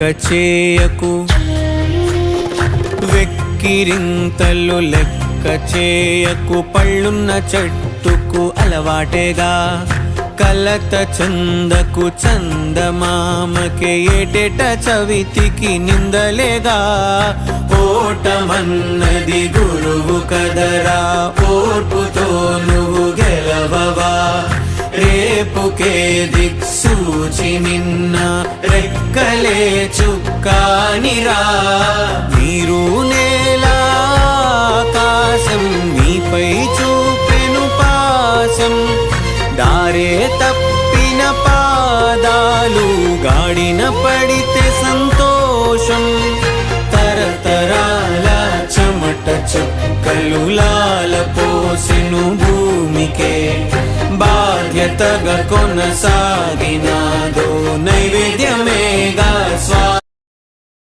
చేయకు వెక్కిరింతలు లెక్క చేయకు పళ్ళున్న చెట్టుకు అలవాటేగా కలత చందకు చందమామకే ఏటేట చవితికి నిందలేగా ఓటమన్నది గురువు కదరా ఓర్పుతో నువ్వు గెలవవా రేపుకే దిక్సూచి నిన్న రెక్కలే చుక్కానిరా నీరు నేల ఆకాశం నీపై చూపెను పాసం దారే తప్పిన పాదాలు గాడిన పడితే సంతోషం తరతరాల చెమట చుక్కలు లాల పోసెను భూమికే బాధ్యతగా కొనసాగినాదో నైవేద్యమేగా